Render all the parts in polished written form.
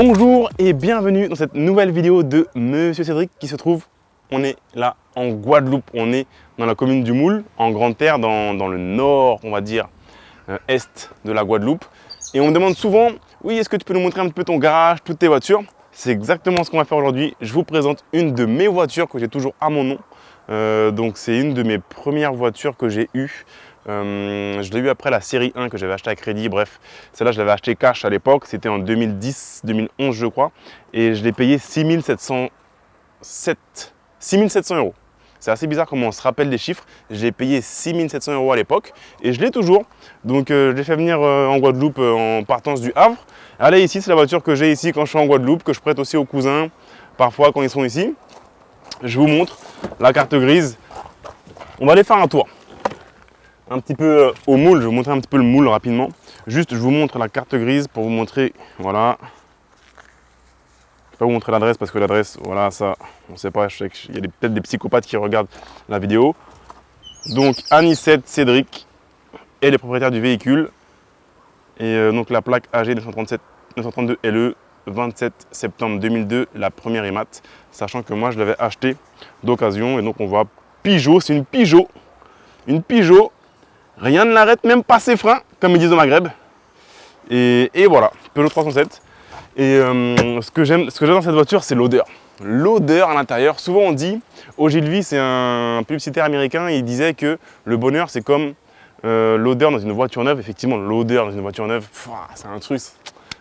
Bonjour et bienvenue dans cette nouvelle vidéo de Monsieur Cédric qui se trouve, on est là en Guadeloupe, on est dans la commune du Moule, en Grande Terre, dans le nord, on va dire, est de la Guadeloupe. Et on me demande souvent, oui, est-ce que tu peux nous montrer un petit peu ton garage, toutes tes voitures? C'est exactement ce qu'on va faire aujourd'hui. Je vous présente une de mes voitures que j'ai toujours à mon nom. Donc c'est une de mes premières voitures que j'ai eues. Je l'ai eu après la série 1 que j'avais acheté à crédit, bref, celle-là je l'avais acheté cash à l'époque, c'était en 2010-2011 je crois, et je l'ai payé 6700 €. C'est assez bizarre comment on se rappelle des chiffres, je l'ai payé 6700 € à l'époque, et je l'ai toujours, donc je l'ai fait venir en Guadeloupe en partance du Havre. Allez, ici c'est la voiture que j'ai ici quand je suis en Guadeloupe, que je prête aussi aux cousins, parfois quand ils sont ici. Je vous montre la carte grise, on va aller faire un tour. Un petit peu au moule, je vais vous montrer un petit peu le moule rapidement. Juste, je vous montre la carte grise pour vous montrer, voilà. Je ne vais pas vous montrer l'adresse parce que l'adresse, voilà, ça, on ne sait pas, je sais qu'il y a peut-être des psychopathes qui regardent la vidéo. Donc, Anicette Cédric est le propriétaire du véhicule. Et donc, la plaque AG 932 LE, 27 septembre 2002, la première IMAT. Sachant que moi, je l'avais acheté d'occasion. Et donc, on voit Pigeot, c'est une Pigeot. Une Pigeot. Rien ne l'arrête, même pas ses freins, comme ils disent au Maghreb. Et voilà, Peugeot 307. Et ce que j'aime dans cette voiture, c'est l'odeur. L'odeur à l'intérieur. Souvent on dit, Ogilvy, c'est un publicitaire américain, il disait que le bonheur, c'est comme l'odeur dans une voiture neuve. Effectivement, l'odeur dans une voiture neuve, c'est un truc,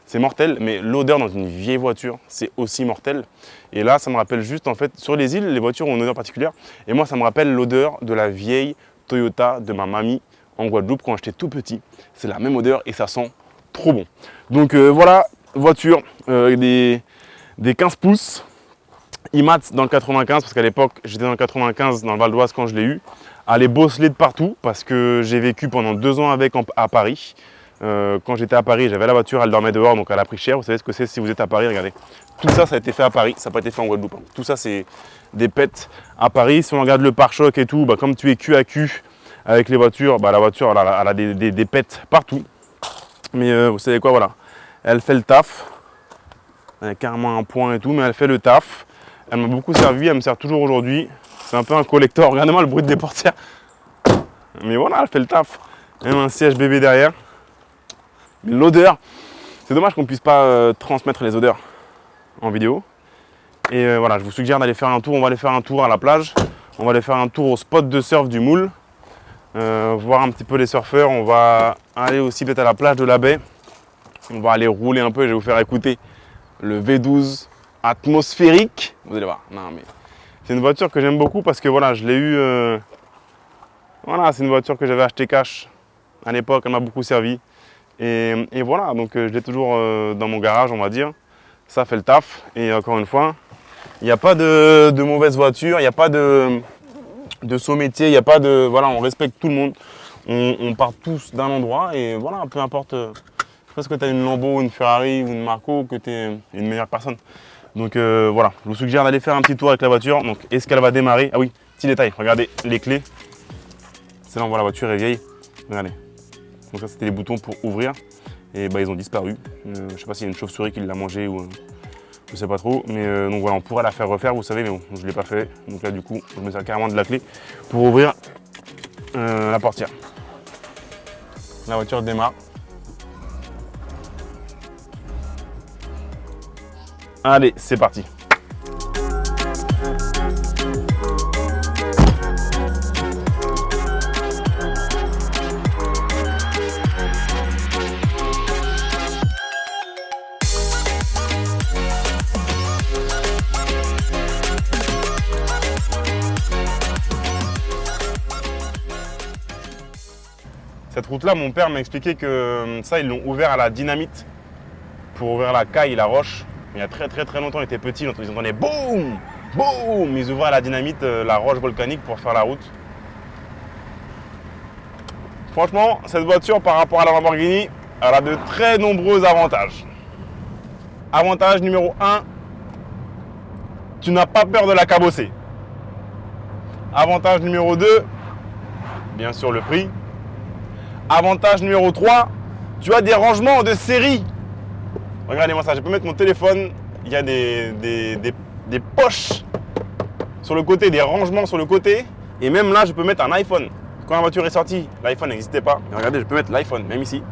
c'est mortel. Mais l'odeur dans une vieille voiture, c'est aussi mortel. Et là, ça me rappelle juste, en fait, sur les îles, les voitures ont une odeur particulière. Et moi, ça me rappelle l'odeur de la vieille Toyota de ma mamie en Guadeloupe quand j'étais tout petit. C'est la même odeur et ça sent trop bon. Donc voilà, voiture des 15 pouces IMAT dans le 95, parce qu'à l'époque j'étais dans le 95 dans le Val d'Oise quand je l'ai eu. Elle est bosselée de partout parce que j'ai vécu pendant 2 ans avec à Paris. Quand j'étais à Paris, j'avais la voiture, elle dormait dehors, donc elle a pris cher. Vous savez ce que c'est si vous êtes à Paris, regardez. Tout ça, ça a été fait à Paris, ça n'a pas été fait en Guadeloupe. Tout ça, c'est des pets à Paris. Si on regarde le pare-choc et tout, comme tu es cul à cul avec les voitures, la voiture elle a des pets partout. Mais vous savez quoi, voilà. Elle fait le taf. Elle a carrément un point et tout, mais elle fait le taf. Elle m'a beaucoup servi, elle me sert toujours aujourd'hui. C'est un peu un collector. Regardez-moi le bruit des portières. Mais voilà, elle fait le taf. Même un siège bébé derrière. Mais l'odeur, c'est dommage qu'on ne puisse pas transmettre les odeurs en vidéo. Et voilà, je vous suggère d'aller faire un tour. On va aller faire un tour à la plage. On va aller faire un tour au spot de surf du Moule. Voir un petit peu les surfeurs. On va aller aussi peut-être à la plage de la baie. On va aller rouler un peu et je vais vous faire écouter le V12 atmosphérique. Vous allez voir. Non, mais c'est une voiture que j'aime beaucoup parce que voilà, je l'ai eu. Voilà, c'est une voiture que j'avais achetée cash à l'époque. Elle m'a beaucoup servi. Et voilà, donc je l'ai toujours dans mon garage, on va dire. Ça fait le taf. Et encore une fois, il n'y a pas de mauvaise voiture, il n'y a pas de saut métier, il n'y a pas de... Voilà, on respecte tout le monde. On part tous d'un endroit et voilà, peu importe. Parce que tu as une Lambo, une Ferrari ou une Marco, que tu es une meilleure personne. Donc voilà, je vous suggère d'aller faire un petit tour avec la voiture. Donc est-ce qu'elle va démarrer? Ah oui, petit détail, regardez les clés. C'est là, on voit la voiture est vieille. Regardez. Donc ça, c'était les boutons pour ouvrir. Et ils ont disparu. Je ne sais pas s'il y a une chauve-souris qui l'a mangé ou... je sais pas trop, mais donc voilà, on pourrait la faire refaire, vous savez, mais bon, je ne l'ai pas fait. Donc là, du coup, je me sers carrément de la clé pour ouvrir la portière. La voiture démarre. Allez, c'est parti. Cette route-là, mon père m'a expliqué que ça, ils l'ont ouvert à la dynamite pour ouvrir la caille et la roche. Il y a très longtemps, ils étaient petits, donc ils entendaient boum, boum. Ils ouvraient à la dynamite la roche volcanique pour faire la route. Franchement, cette voiture, par rapport à la Lamborghini, elle a de très nombreux avantages. Avantage numéro 1, tu n'as pas peur de la cabosser. Avantage numéro 2, bien sûr le prix. Avantage numéro 3, tu as des rangements de série. Regardez-moi ça, je peux mettre mon téléphone, il y a des poches sur le côté, des rangements sur le côté. Et même là, je peux mettre un iPhone. Quand la voiture est sortie, l'iPhone n'existait pas. Et regardez, je peux mettre l'iPhone, même ici.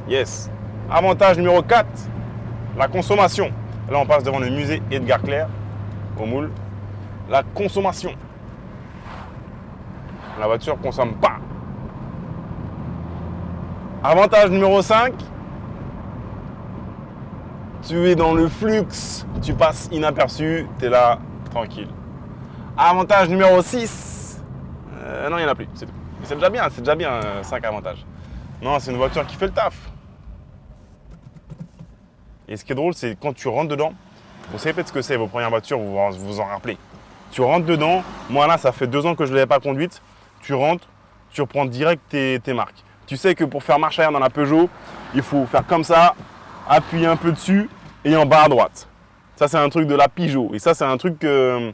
Yes. Avantage numéro 4, la consommation. Là, on passe devant le musée Edgar Clair, au Moule. La consommation. La voiture ne consomme pas. Avantage numéro 5, tu es dans le flux, tu passes inaperçu, tu es là, tranquille. Avantage numéro 6, non, il n'y en a plus, c'est tout. C'est déjà bien 5 avantages. Non, c'est une voiture qui fait le taf. Et ce qui est drôle, c'est quand tu rentres dedans, vous savez peut-être ce que c'est, vos premières voitures, vous vous en rappelez. Tu rentres dedans, moi là, ça fait 2 ans que je ne l'avais pas conduite. Tu rentres, tu reprends direct tes marques. Tu sais que pour faire marche arrière dans la Peugeot, il faut faire comme ça, appuyer un peu dessus et en bas à droite. Ça, c'est un truc de la Peugeot. Et ça, c'est un truc que,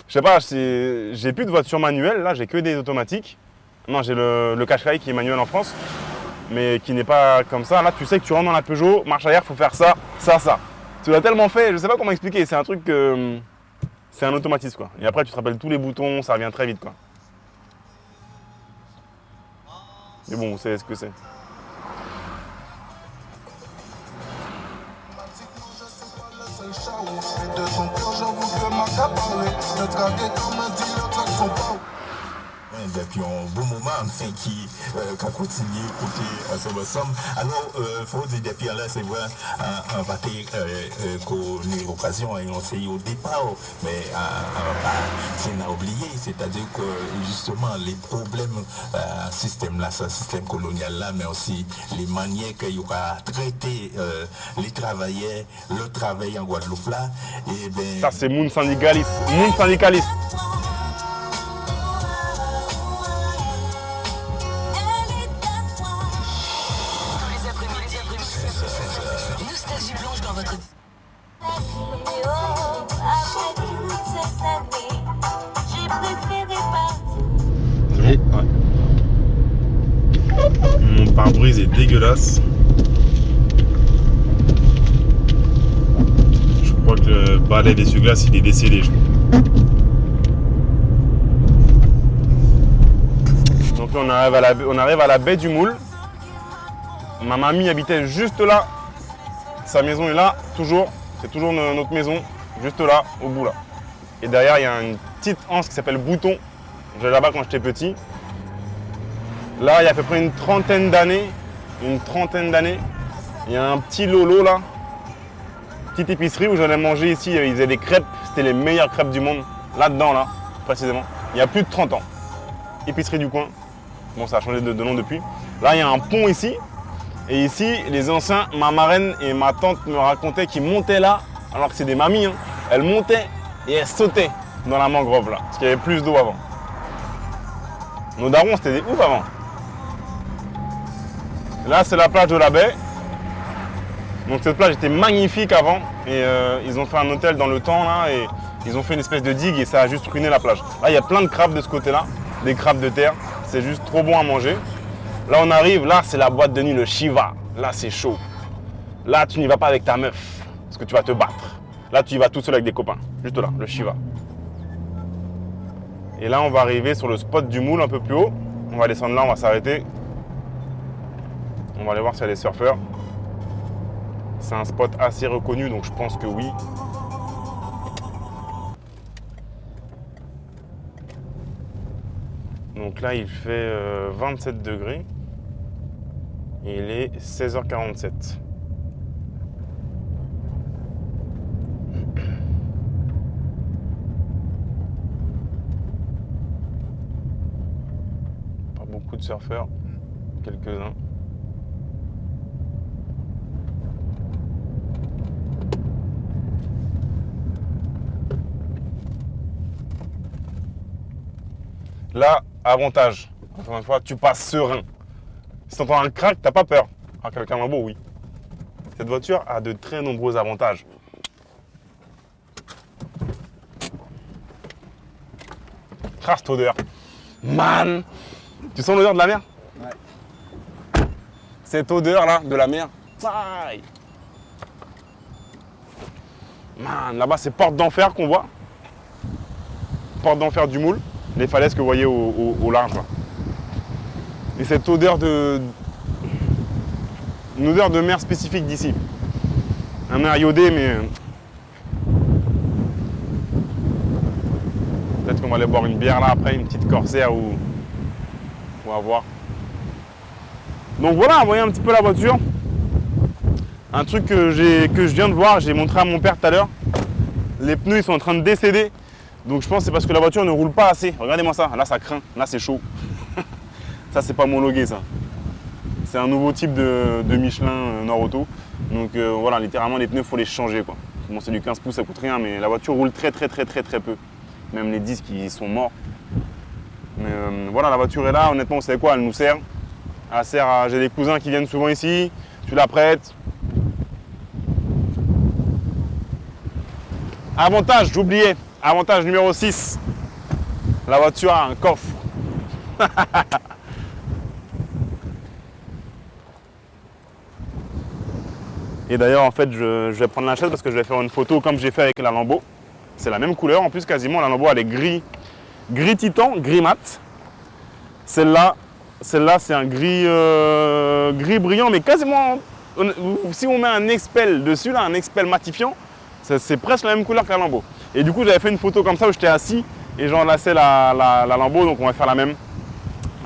je sais pas, j'ai plus de voiture manuelle. Là, j'ai que des automatiques. Non, j'ai le Qashqai qui est manuel en France, mais qui n'est pas comme ça. Là, tu sais que tu rentres dans la Peugeot, marche arrière, il faut faire ça, ça, ça. Tu l'as tellement fait, je sais pas comment expliquer. C'est un truc que, c'est un automatisme, quoi. Et après, tu te rappelles tous les boutons, ça revient très vite, quoi. Mais bon, vous savez ce que c'est. Depuis un bon moment, enfin, qui a continué à écouter ce ensemble. Alors, il faut dire depuis là, c'est vrai, on va connaître l'occasion, et on sait au départ, mais on a oublié, c'est-à-dire que justement, les problèmes, système là, ce système colonial là, mais aussi les manières qu'il y aura traité les travailleurs, le travail en Guadeloupe là, et ben. Ça, c'est Moun syndicaliste. Moun syndicaliste. Ouais. Mon pare-brise est dégueulasse. Je crois que le balai d'essuie-glace il est décédé. Donc là on arrive à la baie du Moule. Ma mamie habitait juste là. Sa maison est là, toujours. C'est toujours notre maison, juste là, au bout là. Et derrière il y a une petite anse qui s'appelle Bouton. J'allais là-bas quand j'étais petit. Là, il y a à peu près une trentaine d'années, il y a un petit Lolo là, petite épicerie où j'allais manger ici. Ils faisaient des crêpes, c'était les meilleures crêpes du monde. Là-dedans, là, précisément. Il y a plus de 30 ans. Épicerie du coin. Bon, ça a changé de nom depuis. Là, il y a un pont ici. Et ici, les anciens, ma marraine et ma tante me racontaient qu'ils montaient là, alors que c'est des mamies. Hein. Elles montaient et elles sautaient dans la mangrove là, parce qu'il y avait plus d'eau avant. Nos darons, c'était des ouf avant. Là, c'est la plage de la baie. Donc cette plage était magnifique avant. Et ils ont fait un hôtel dans le temps là. Et ils ont fait une espèce de digue et ça a juste ruiné la plage. Là, il y a plein de crabes de ce côté-là. Des crabes de terre. C'est juste trop bon à manger. Là, on arrive. Là, c'est la boîte de nuit, le Shiva. Là, c'est chaud. Là, tu n'y vas pas avec ta meuf. Parce que tu vas te battre. Là, tu y vas tout seul avec des copains. Juste là, le Shiva. Et là, on va arriver sur le spot du Moule un peu plus haut. On va descendre là, on va s'arrêter. On va aller voir s'il y a des surfeurs. C'est un spot assez reconnu, donc je pense que oui. Donc là, il fait 27 degrés. Et il est 16h47. Pas beaucoup de surfeurs, quelques-uns. Là, avantage. Encore une fois, tu passes serein. Si tu entends un crack, t'as pas peur. Ah, quelqu'un m'a beau, oui. Cette voiture a de très nombreux avantages. Ah, cette odeur. Man! Tu sens l'odeur de la mer? Ouais. Cette odeur là de la mer, Aïe. Man, là-bas, c'est Porte d'Enfer qu'on voit. Porte d'Enfer du Moule. Les falaises que vous voyez au large. Là. Et cette odeur de... Une odeur de mer spécifique d'ici. Un air iodé, mais... Peut-être qu'on va aller boire une bière là après, une petite corsaire ou... On va voir. Donc voilà, vous voyez un petit peu la voiture. Un truc que je viens de voir, j'ai montré à mon père tout à l'heure. Les pneus ils sont en train de décéder. Donc je pense que c'est parce que la voiture ne roule pas assez. Regardez-moi ça, là ça craint, là c'est chaud. Ça c'est pas homologué ça. C'est un nouveau type de Michelin Nord Auto. Donc voilà, littéralement les pneus il faut les changer quoi. Bon c'est du 15 pouces, ça coûte rien, mais la voiture roule très peu. Même les disques ils sont morts. Mais voilà, la voiture est là, honnêtement vous savez quoi, elle nous sert. Elle sert à... J'ai des cousins qui viennent souvent ici, tu la prêtes. Avantage, j'oubliais. Avantage numéro 6. La voiture a un coffre. Et d'ailleurs, en fait, je vais prendre la chaise parce que je vais faire une photo comme j'ai fait avec la Lambo. C'est la même couleur. En plus, quasiment, la Lambo, elle est gris titan, gris mat. Celle-là, c'est un gris brillant, mais quasiment... Si on met un expel dessus, là, un expel matifiant, c'est presque la même couleur que la Lambo. Et du coup, j'avais fait une photo comme ça où j'étais assis et j'enlaçais la Lambo. Donc, on va faire la même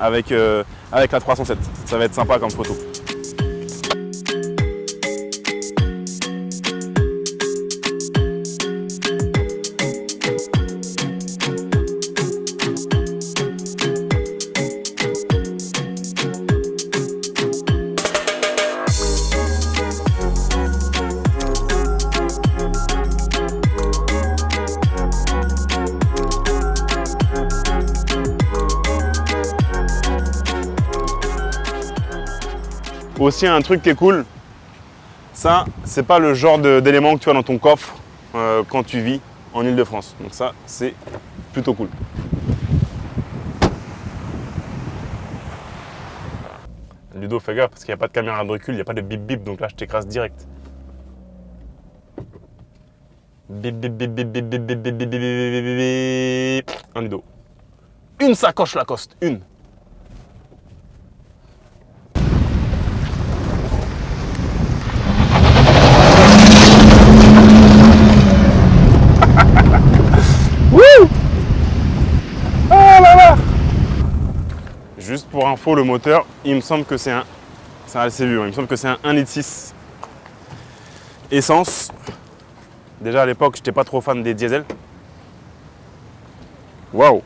avec la 307. Ça va être sympa comme photo. Aussi un truc qui est cool, ça c'est pas le genre d'élément que tu as dans ton coffre quand tu vis en Ile-de-France. Donc ça c'est plutôt cool. Ludo fais gaffe parce qu'il n'y a pas de caméra de recul, il n'y a pas de bip bip, donc là je t'écrase direct. Bip bip bip bip bip bip bip bip bip bip bip. Un Ludo. Une sacoche Lacoste, une. Juste pour info, le moteur, il me semble que c'est un... C'est assez vieux, il me semble que c'est un 1,6 litre essence. Déjà à l'époque, j'étais pas trop fan des diesels. Waouh.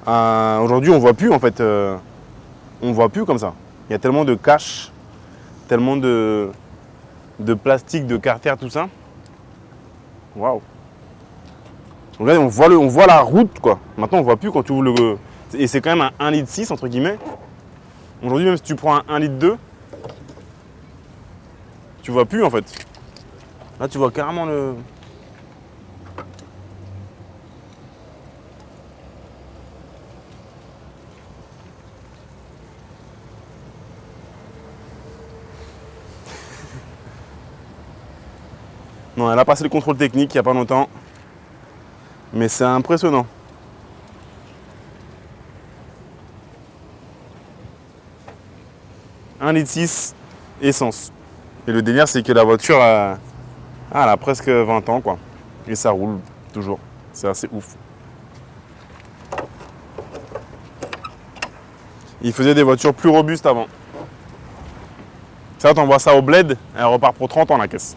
Aujourd'hui, on voit plus en fait. On voit plus comme ça. Il y a tellement de cache, tellement de plastique, de carter, tout ça. Waouh. Regardez, on voit la route quoi. Maintenant, on voit plus quand tu ouvres le... Et c'est quand même un 1,6 litre entre guillemets. Aujourd'hui, même si tu prends un 1,2 litre, tu vois plus en fait. Là, tu vois carrément le... Non, elle a passé le contrôle technique il n'y a pas longtemps. Mais c'est impressionnant. Un 1,6 litre essence. Et le délire, c'est que la voiture, elle a presque 20 ans, quoi. Et ça roule toujours. C'est assez ouf. Il faisait des voitures plus robustes avant. Ça, t'envoies ça au bled, elle repart pour 30 ans la caisse.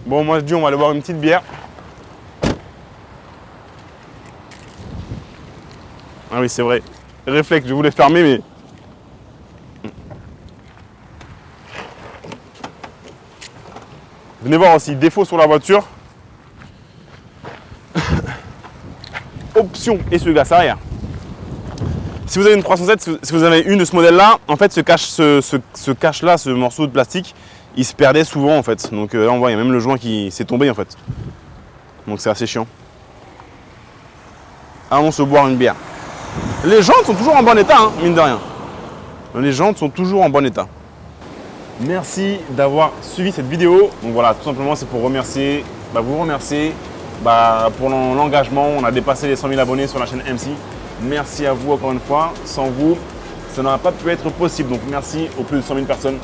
Bon, moi je dis, on va aller boire une petite bière. Ah oui, c'est vrai. Réflexe, je voulais fermer, mais... Venez voir aussi, défaut sur la voiture. Option essuie-glace arrière. Si vous avez une 307, si vous avez une de ce modèle-là, en fait, ce cache-là, ce morceau de plastique, il se perdait souvent en fait. Donc là, on voit, il y a même le joint qui s'est tombé en fait. Donc c'est assez chiant. Allons se boire une bière. Les jantes sont toujours en bon état, hein, mine de rien. Les jantes sont toujours en bon état. Merci d'avoir suivi cette vidéo. Donc voilà, tout simplement, c'est pour remercier, vous remercier pour l'engagement. On a dépassé les 100 000 abonnés sur la chaîne MC. Merci à vous encore une fois. Sans vous, ça n'aurait pas pu être possible. Donc merci aux plus de 100 000 personnes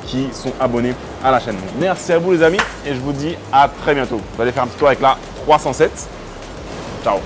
qui sont abonnés à la chaîne. Donc, merci à vous les amis et je vous dis à très bientôt. Vous allez faire un petit tour avec la 307. Ciao.